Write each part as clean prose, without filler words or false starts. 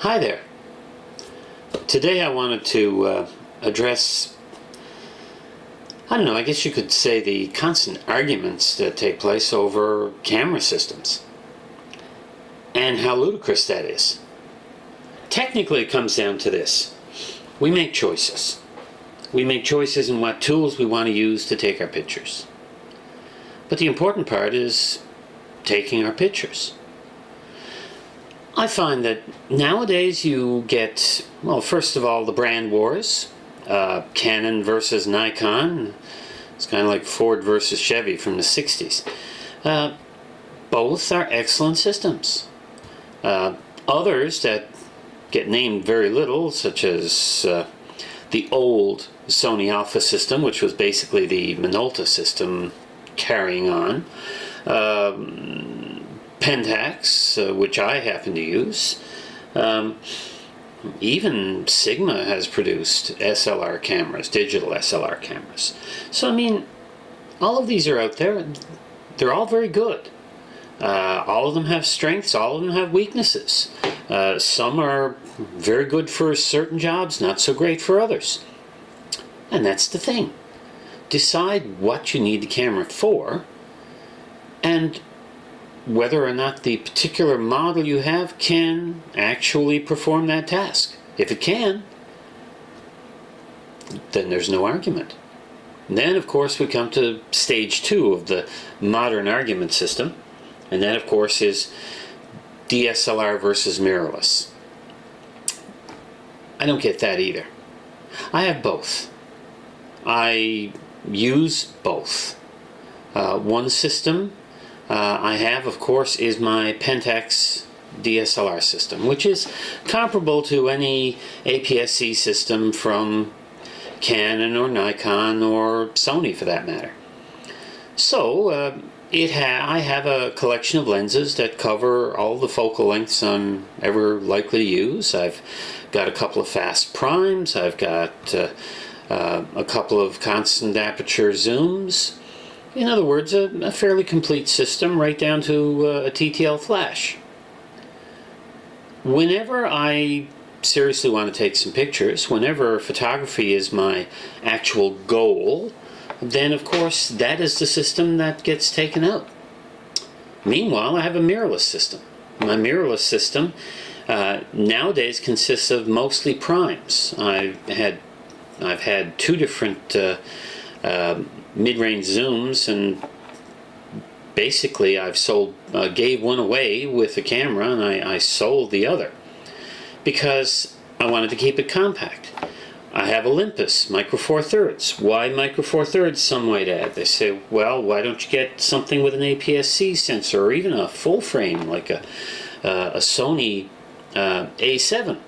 Hi there. Today I wanted to address, I don't know, I guess you could say the constant arguments that take place over camera systems and how ludicrous that is. Technically it comes down to this. We make choices. We make choices in what tools we want to use to take our pictures. But the important part is taking our pictures. I find that nowadays you get, well, first of all, the brand wars. Canon versus Nikon. It's kind of like Ford versus Chevy from the 60s. Both are excellent systems. Others that get named very little, such as the old Sony Alpha system, which was basically the Minolta system carrying on. Pentax, which I happen to use. Even Sigma has produced SLR cameras, digital SLR cameras. So I mean, all of these are out there. They're all very good. All of them have strengths, all of them have weaknesses. Some are very good for certain jobs, not so great for others. And that's the thing. Decide what you need the camera for, and whether or not the particular model you have can actually perform that task. If it can, then there's no argument. And then, of course, we come to stage 2 of the modern argument system, and that, of course, is DSLR versus mirrorless. I don't get that either. I have both. I use both. One system I have, of course, is my Pentax DSLR system, which is comparable to any APS-C system from Canon or Nikon or Sony for that matter. So I have a collection of lenses that cover all the focal lengths I'm ever likely to use. I've got a couple of fast primes, I've got a couple of constant aperture zooms. In other words, a fairly complete system, right down to a TTL flash. Whenever I seriously want to take some pictures, whenever photography is my actual goal, then of course that is the system that gets taken out. Meanwhile, I have a mirrorless system. My mirrorless system nowadays consists of mostly primes. I've had two different mid-range zooms, and basically I've gave one away with the camera, and I sold the other because I wanted to keep it compact. I have Olympus Micro Four Thirds. Why Micro Four Thirds, some might add? They say, well, why don't you get something with an APS-C sensor, or even a full frame like a Sony A7?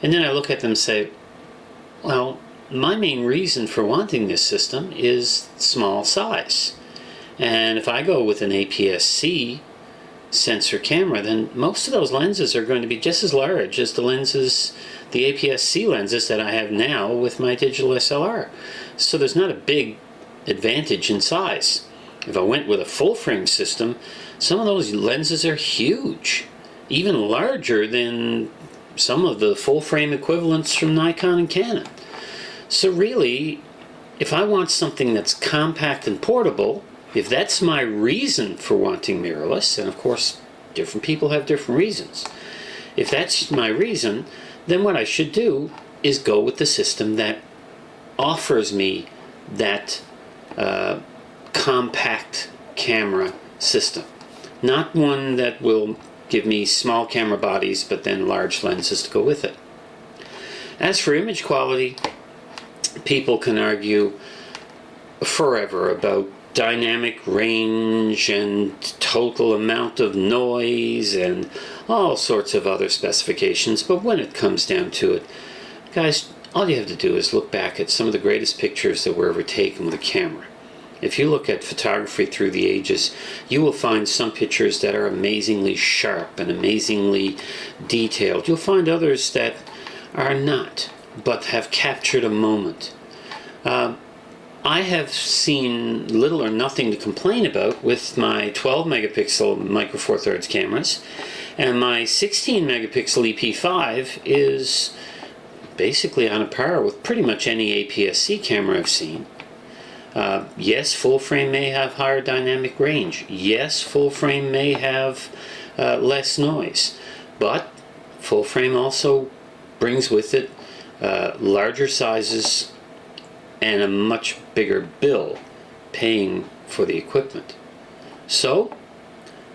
And then I look at them and say, well, my main reason for wanting this system is small size. And if I go with an APS-C sensor camera, then most of those lenses are going to be just as large as the APS-C lenses that I have now with my digital SLR. So there's not a big advantage in size. If I went with a full frame system, some of those lenses are huge, even larger than some of the full frame equivalents from Nikon and Canon. So really, if I want something that's compact and portable, if that's my reason for wanting mirrorless, and of course different people have different reasons, if that's my reason, then what I should do is go with the system that offers me that compact camera system, not one that will give me small camera bodies but then large lenses to go with it. As for image quality, people can argue forever about dynamic range and total amount of noise and all sorts of other specifications, but when it comes down to it, guys, all you have to do is look back at some of the greatest pictures that were ever taken with a camera. If you look at photography through the ages, you will find some pictures that are amazingly sharp and amazingly detailed. You'll find others that are not, but have captured a moment. I have seen little or nothing to complain about with my 12 megapixel micro four thirds cameras, and my 16 megapixel EP5 is basically on a par with pretty much any APS-C camera I've seen. Yes, full frame may have higher dynamic range. Yes, full frame may have less noise, but full frame also brings with it larger sizes and a much bigger bill paying for the equipment. So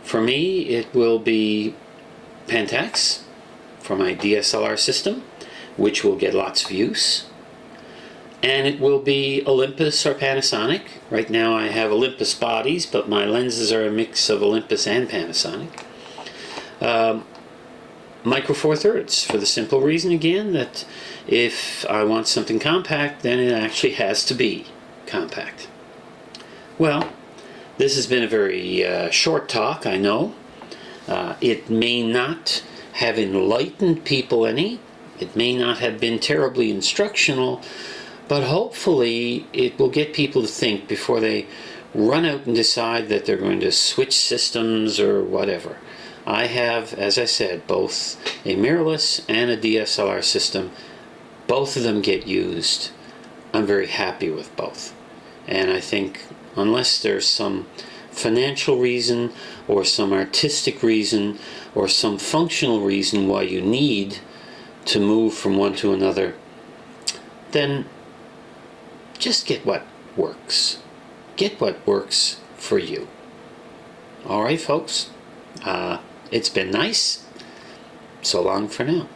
for me, it will be Pentax for my DSLR system, which will get lots of use, and it will be Olympus or Panasonic. Right now I have Olympus bodies, but my lenses are a mix of Olympus and Panasonic. Micro four thirds, for the simple reason again that if I want something compact, then it actually has to be compact. Well, this has been a very short talk, I know. It may not have enlightened people any. It may not have been terribly instructional, but hopefully it will get people to think before they run out and decide that they're going to switch systems or whatever. I have, as I said, both a mirrorless and a DSLR system. Both of them get used. I'm very happy with both. And I think unless there's some financial reason or some artistic reason or some functional reason why you need to move from one to another, then just get what works. Get what works for you. All right, folks. It's been nice. So long for now.